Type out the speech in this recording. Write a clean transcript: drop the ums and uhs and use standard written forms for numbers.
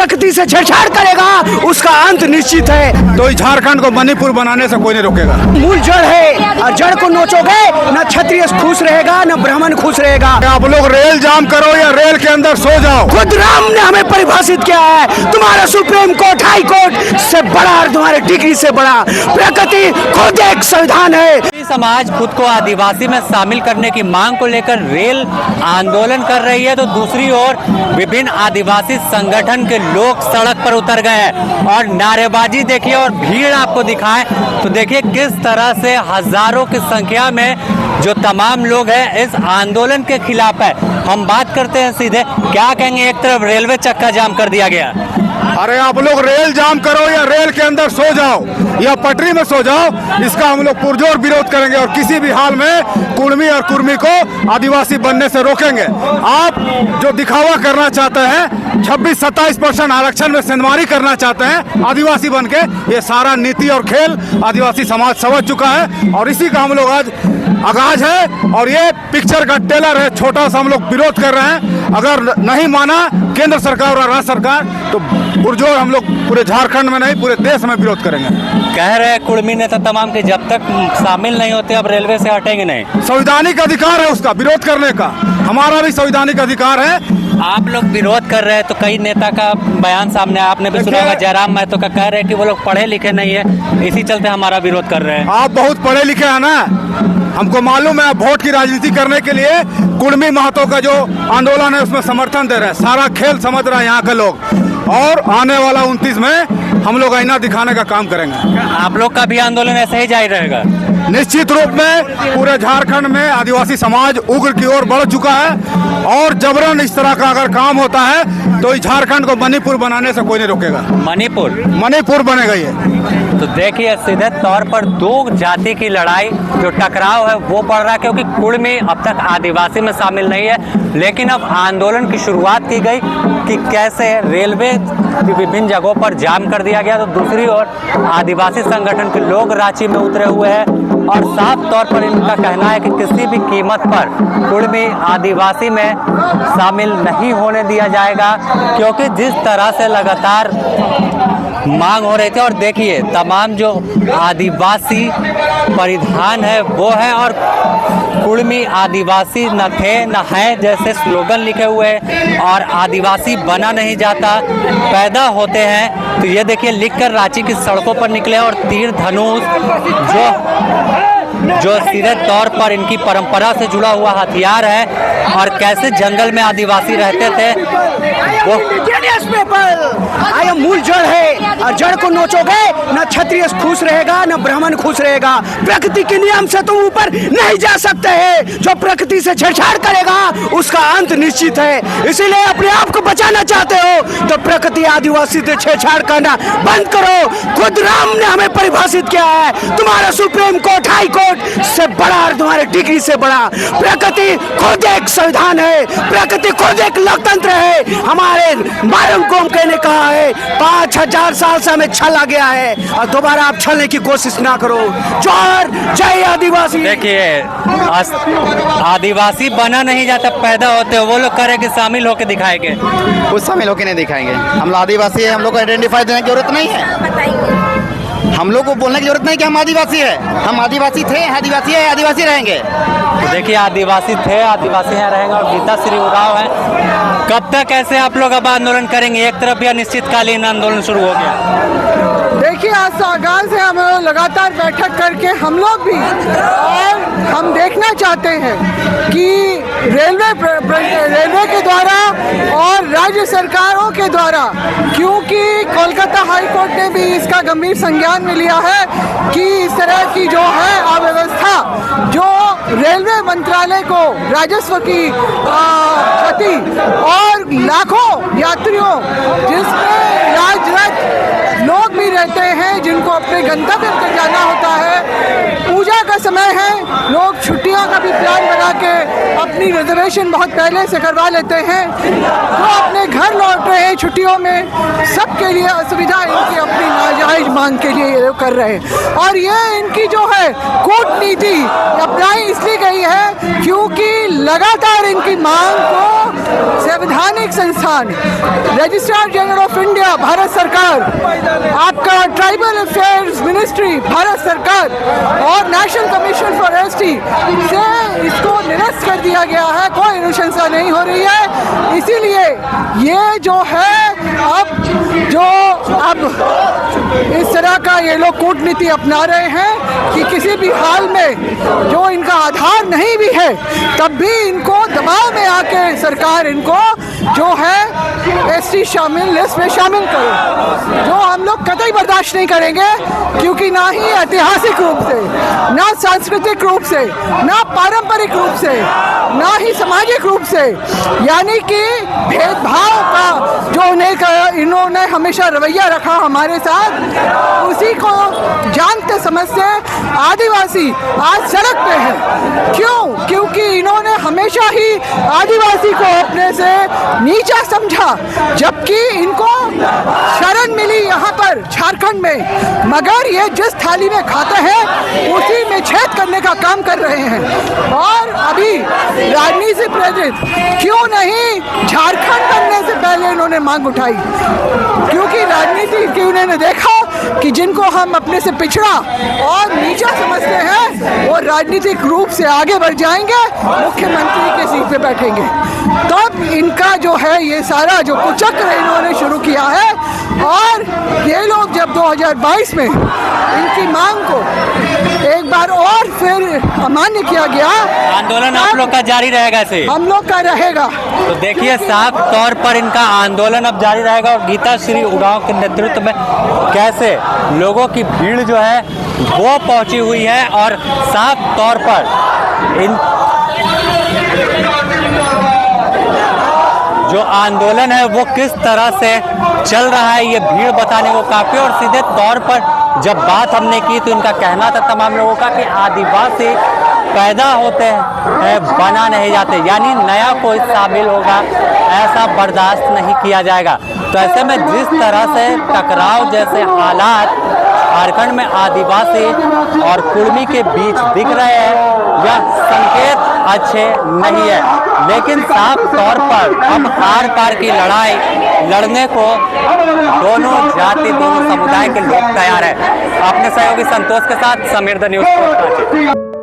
प्रकृति से छेड़छाड़ करेगा उसका अंत निश्चित है। तो झारखंड को मणिपुर बनाने से कोई नहीं रोकेगा। मूल जड़ है और जड़ को नोचोगे न क्षत्रिय खुश रहेगा न ब्राह्मण खुश रहेगा। आप लोग रेल जाम करो या रेल के अंदर सो जाओ। खुद राम ने हमें परिभाषित किया है, तुम्हारा सुप्रीम कोर्ट हाई कोर्ट से बड़ा और तुम्हारे डिग्री से बड़ा। प्रकृति खुद एक संविधान है। समाज खुद को आदिवासी में शामिल करने की मांग को लेकर रेल आंदोलन कर रही है, तो दूसरी ओर विभिन्न आदिवासी संगठन के लोग सड़क पर उतर गए हैं और नारेबाजी देखिए और भीड़ आपको दिखाएं तो देखिए किस तरह से हजारों की संख्या में जो तमाम लोग हैं इस आंदोलन के खिलाफ है। हम बात करते हैं सीधे, क्या कहेंगे? एक तरफ रेलवे चक्का जाम कर दिया गया। अरे आप लोग रेल जाम करो या रेल के अंदर सो जाओ या पटरी में सो जाओ, इसका हम लोग पुरजोर विरोध करेंगे और किसी भी हाल में कुर्मी और कुर्मी को आदिवासी बनने से रोकेंगे। आप जो दिखावा करना चाहते हैं 26-27% आरक्षण में सेंधमारी करना चाहते हैं आदिवासी बन के, ये सारा नीति और खेल आदिवासी समाज समझ चुका है और इसी का हम लोग आज आगाज है और ये पिक्चर का ट्रेलर है। छोटा सा हम लोग विरोध कर रहे हैं। अगर नहीं माना केंद्र सरकार और राज्य सरकार तो पुरजोर हम लोग पूरे झारखंड में नहीं पूरे देश में विरोध करेंगे। कह रहे हैं कुर्मी नेता तमाम के जब तक शामिल नहीं होते अब रेलवे से हटेंगे नहीं। संवैधानिक अधिकार है उसका विरोध करने का, हमारा भी संवैधानिक अधिकार है। आप लोग विरोध कर रहे हैं तो कई नेता का बयान सामने आपने भी सुना होगा, जयराम महतो का कह रहे हैं कि वो लोग पढ़े लिखे नहीं है, इसी चलते हमारा विरोध कर रहे हैं। आप बहुत पढ़े लिखे हैं ना, हमको मालूम है। आप वोट की राजनीति करने के लिए कुर्मी महतो का जो आंदोलन है उसमें समर्थन दे रहे हैं। सारा खेल समझ रहा है यहाँ के लोग और आने वाला 29 में हम लोग आईना दिखाने का काम करेंगे। आप लोग का भी आंदोलन ऐसे ही जारी रहेगा? निश्चित रूप में पूरे झारखंड में आदिवासी समाज उग्र की ओर बढ़ चुका है और जबरन इस तरह का अगर काम होता है तो इस झारखंड को मणिपुर बनाने से कोई नहीं रोकेगा। मणिपुर बनेगा ये। तो देखिए सीधे तौर पर दो जाति की लड़ाई जो टकराव है वो बढ़ रहा है, क्योंकि कुर्मी अब तक आदिवासी में शामिल नहीं है, लेकिन अब आंदोलन की शुरुआत की गई कि कैसे रेलवे विभिन्न जगहों पर जाम कर दिया गया, तो दूसरी ओर आदिवासी संगठन के लोग रांची में उतरे हुए हैं और साफ तौर पर इनका कहना है कि किसी भी कीमत पर कुर्मी आदिवासी में शामिल नहीं होने दिया जाएगा, क्योंकि जिस तरह से लगातार मांग हो रही थी। और देखिए तमाम जो आदिवासी परिधान है वो है और कुर्मी आदिवासी न थे न है जैसे स्लोगन लिखे हुए और आदिवासी बना नहीं जाता पैदा होते हैं। तो ये देखिए लिखकर रांची की सड़कों पर निकले और तीर धनुष जो सीधे तौर पर इनकी परंपरा से जुड़ा हुआ हथियार है और कैसे जंगल में आदिवासी रहते थे वो मूल जड़ है और जड़ को नोचोगे न क्षत्रिय खुश रहेगा न ब्राह्मण खुश रहेगा। प्रकृति के नियम से तुम ऊपर नहीं जा सकते हैं। जो प्रकृति से छेड़छाड़ करेगा उसका अंत निश्चित है। इसीलिए अपने आप को बचाना चाहते हो तो प्रकृति आदिवासी से छेड़छाड़ करना बंद करो। खुद राम ने हमें परिभाषित किया है, तुम्हारा सुप्रीम कोर्ट हाई कोर्ट से बड़ा और तुम्हारे डिग्री से बड़ा। प्रकृति खुद एक संविधान है, प्रकृति खुद एक लोकतंत्र है। हमारे मारम कोम ने कहा है 5000 साल से हमें छला गया है और दोबारा आप छलने की कोशिश ना करो। जोर जय आदिवासी। देखिए आदिवासी बना नहीं जाता पैदा होते हो, वो लोग कह रहे कि शामिल होके दिखाएंगे, कुछ शामिल होके नहीं दिखाएंगे। हम लोग आदिवासी है, हम लोग को आइडेंटिफाई देने की जरूरत नहीं है। हम लोग को बोलने की जरूरत नहीं कि हम आदिवासी है। हम आदिवासी थे, आदिवासी है, आदिवासी रहेंगे। तो देखिए आदिवासी थे, आदिवासी यहाँ रहेंगे और गीता श्री उराव है। कब तक ऐसे आप लोग अब आंदोलन करेंगे? एक तरफ या निश्चितकालीन आंदोलन शुरू हो गया? देखिए आज से आगाज है, हम लगातार बैठक करके हम लोग भी और हम देखना चाहते हैं कि रेलवे के द्वारा और राज्य सरकारों के द्वारा, क्योंकि कोलकाता हाई कोर्ट ने भी इसका गंभीर संज्ञान में लिया है कि इस तरह की जो है अव्यवस्था जो रेलवे मंत्रालय को राजस्व की क्षति और लाखों यात्रियों जिसमें राजरथ लोग भी रहते हैं जिनको अपने गंतव्य तक जाना होता है, पूजा का समय है, लोग छुट्टियों का भी प्लान बना के अपनी रिजर्वेशन बहुत पहले से करवा लेते हैं, जो अपने घर लौट रहे हैं छुट्टियों में, सबके लिए असुविधा इनकी अपनी नाजायज मांग के लिए ये लोग कर रहे हैं। और ये इनकी जो है कूटनीति अपनाई इसलिए गई है क्योंकि लगातार इनकी मांग को संवैधानिक संस्थान, registrar general of India Bharat सरकार, आपका ट्राइबल अफेयर्स मिनिस्ट्री भारत सरकार और नेशनल कमीशन फॉर एसटी से इसको निरस्त कर दिया गया है। कोई अनुशंसा नहीं हो रही है। इसीलिए ये जो है अब इस तरह का ये लोग कूटनीति अपना रहे हैं कि किसी भी हाल में जो इनका आधार नहीं भी है तब भी इनको दबाव में आके सरकार इनको जो है एसटी शामिल लिस्ट में शामिल करे, जो हम लोग कतई बर्दाश्त नहीं करेंगे। क्योंकि ना ही ऐतिहासिक रूप से, ना सांस्कृतिक रूप से, ना पारंपरिक रूप से, ना ही सामाजिक रूप से, यानी कि भेदभाव का जो इन्होंने हमेशा रवैया रखा हमारे साथ, उसी को जानते समझते आदिवासी आज सड़क पे है। क्यों? क्योंकि इन्होंने हमेशा ही आदिवासी को अपने से नीचा समझा, जबकि इनको शरण मिली यहाँ पर झारखंड में, मगर ये जिस थाली में खाते हैं उसी में छेद करने का काम कर रहे हैं। और अभी राजनीति से प्रेरित क्यों नहीं झारखंड बनने से पहले इन्होंने मांग उठाई? क्योंकि राजनीति की उन्होंने देखा कि जिनको हम अपने से पिछड़ा और नीचा समझते हैं वो राजनीतिक रूप से आगे बढ़ जाएंगे, मुख्यमंत्री के सीट पे बैठेंगे। तब इनका जो है ये सारा जो कुचक्र इन्होंने शुरू किया है। और ये लोग जब 2022 में इनकी मांग को एक बार और फिर अमान्य किया गया, आंदोलन आप लोग का जारी रहेगा से? हम लोग का रहेगा। तो देखिए साफ तौर पर इनका आंदोलन अब जारी रहेगा। और गीता श्री उरांव के नेतृत्व में कैसे लोगों की भीड़ जो है वो पहुंची हुई है और साफ तौर पर इन जो आंदोलन है वो किस तरह से चल रहा है ये भीड़ बताने को काफ़ी। और सीधे तौर पर जब बात हमने की तो इनका कहना था तमाम लोगों का कि आदिवासी पैदा होते हैं बना नहीं जाते, यानी नया कोई शामिल होगा ऐसा बर्दाश्त नहीं किया जाएगा। तो ऐसे में जिस तरह से टकराव जैसे हालात झारखंड में आदिवासी और कुर्मी के बीच दिख रहे हैं यह संकेत अच्छे नहीं है। लेकिन साफ तौर पर अब आर पार की लड़ाई लड़ने को दोनों जाति दोनों समुदाय के लोग तैयार है। अपने सहयोगी संतोष के साथ समीर द न्यूज़।